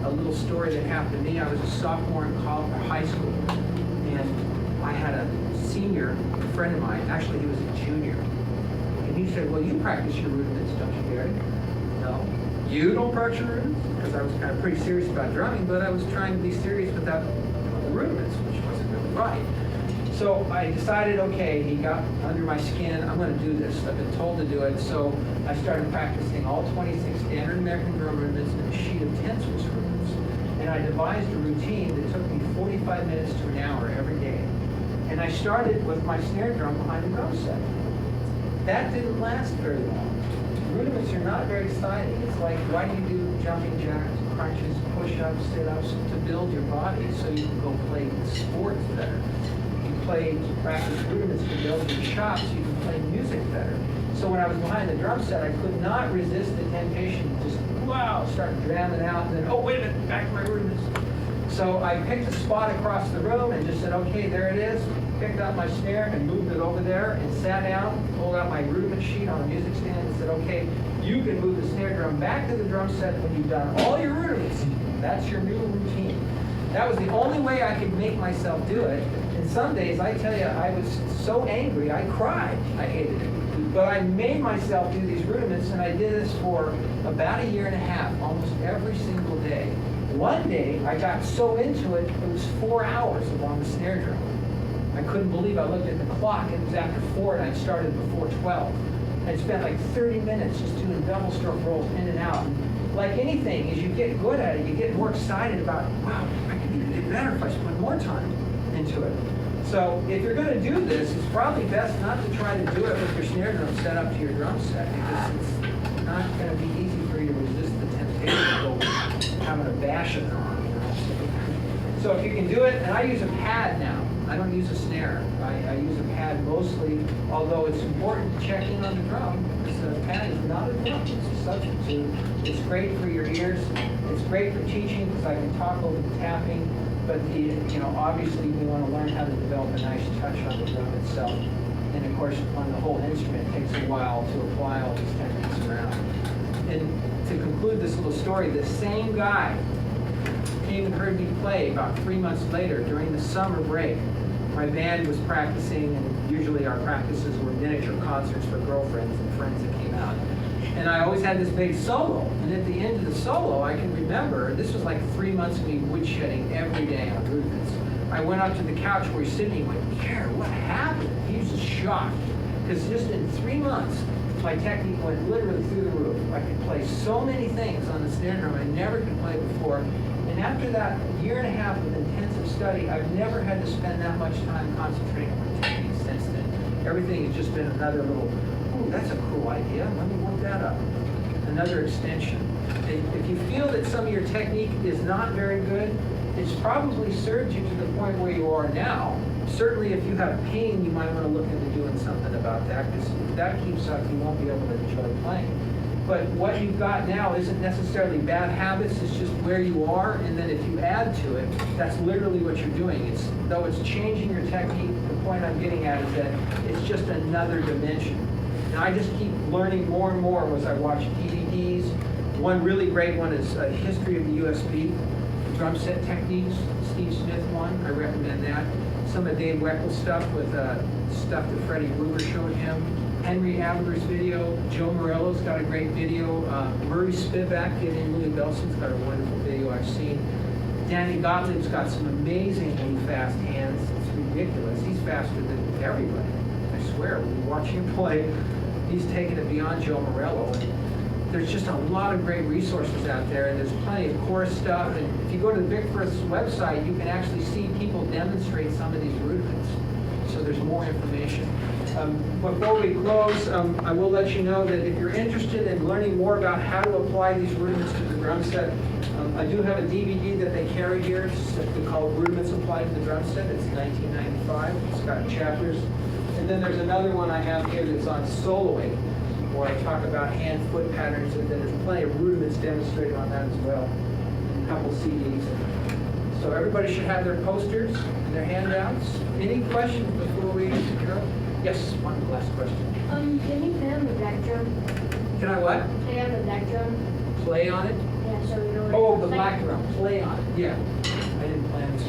a little story that happened to me. I was a sophomore in college, or high school, and I had a senior, a friend of mine, actually he was a junior, and he said, well, you practice your rudiments, don't you, Gary? No. You don't practice your rudiments? Because I was kind of pretty serious about drumming, but I was trying to be serious without the rudiments, which wasn't really right. So I decided, okay, he got under my skin, I'm going to do this. I've been told to do it, so I started practicing all 26 standard American drum rudiments and a sheet of 10 Swiss rudiments. And I devised a routine that took me 45 minutes to an hour every day. And I started with my snare drum behind the drum set. That didn't last very long. Rudiments are not very exciting. It's like, why do you do jumping jacks, crunches, push-ups, sit-ups? To build your body so you can go play sports better. Practice rudiments to build your chops so you can play music better. So when I was behind the drum set, I could not resist the temptation to just, wow, start jamming out, and then, oh, wait a minute, back to my rudiments. So I picked a spot across the room and just said, okay, there it is. Picked up my snare and moved it over there and sat down, pulled out my rudiment sheet on a music stand and said, okay, you can move the snare drum back to the drum set when you've done all your rudiments. That's your new routine. That was the only way I could make myself do it. And some days, I tell you, I was so angry, I cried. I hated it. But I made myself do these rudiments, and I did this for about a year and a half, almost every single day. One day, I got so into it, it was 4 hours along the snare drum. I couldn't believe I looked at the clock. It was after 4, and I'd started before 12. I'd spent like 30 minutes just doing double stroke rolls in and out. And like anything, as you get good at it, you get more excited about, wow, I can even get better if I spend more time into it. So if you're going to do this, it's probably best not to try to do it with your snare drum set up to your drum set, because it's not going to be easy for you to resist the temptation of having a bash it on. You know? So if you can do it, and I use a pad now. I don't use a snare. I use a pad mostly, although it's important to check in on the drum. The pad is not a drum, it's a substitute. It's great for your ears. It's great for teaching because I can talk over the tapping. But obviously we want to learn how to develop a nice touch on the drum itself. And of course, on the whole instrument, it takes a while to apply all these techniques around. And to conclude this little story, the same guy came and heard me play about 3 months later during the summer break. My band was practicing, and usually our practices were miniature concerts for girlfriends and friends that came out. And I always had this big solo. And at the end of the solo, I can remember, this was like 3 months of me woodshedding every day on rudiments. I went up to the couch where he's sitting and went, Garey, what happened? He was just shocked. Because just in 3 months, my technique went literally through the roof. I could play so many things on the snare drum I never could play before. And after that year and a half of intensive study, I've never had to spend that much time concentrating on my technique since then. Everything has just been another little, ooh, that's a cool idea. Let me work that up. Another extension. If you feel that some of your technique is not very good, it's probably served you to the point where you are now. Certainly if you have pain, you might want to look into doing something about that, because if that keeps up, you won't be able to enjoy playing. But what you've got now isn't necessarily bad habits, it's just where you are, and then if you add to it, that's literally what you're doing. Though it's changing your technique, the point I'm getting at is that it's just another dimension. And I just keep learning more and more as I watch DVDs. One really great one is History of the USB, Drumset Techniques, Steve Smith one, I recommend that. Some of Dave Weckle's stuff with stuff that Freddie Gruber showed him. Henry Adler's video, Joe Morello's got a great video, Murray Spivak getting Louis Belson's got a wonderful video I've seen. Danny Gottlieb's got some amazingly fast hands. It's ridiculous. He's faster than everybody. I swear, when you watch him play, he's taking it beyond Joe Morello. And there's just a lot of great resources out there, and there's plenty of course stuff. And if you go to the Vic Firth's website, you can actually see people demonstrate some of these rudiments. So there's more information. Before we close, I will let you know that if you're interested in learning more about how to apply these rudiments to the drum set, I do have a DVD that they carry here. It's called Rudiments Applied to the Drum Set. It's 1995. It's got chapters. And then there's another one I have here that's on soloing, where I talk about hand-foot patterns, and then there's plenty of rudiments demonstrated on that as well. And a couple CDs. So everybody should have their posters and their handouts. Any questions before we go? Yes, one last question. Can you play on the black drum? Can I what? Play on the black drum? Play on it? Yeah, so you know Oh, the black drum, play on it, yeah. I didn't plan to.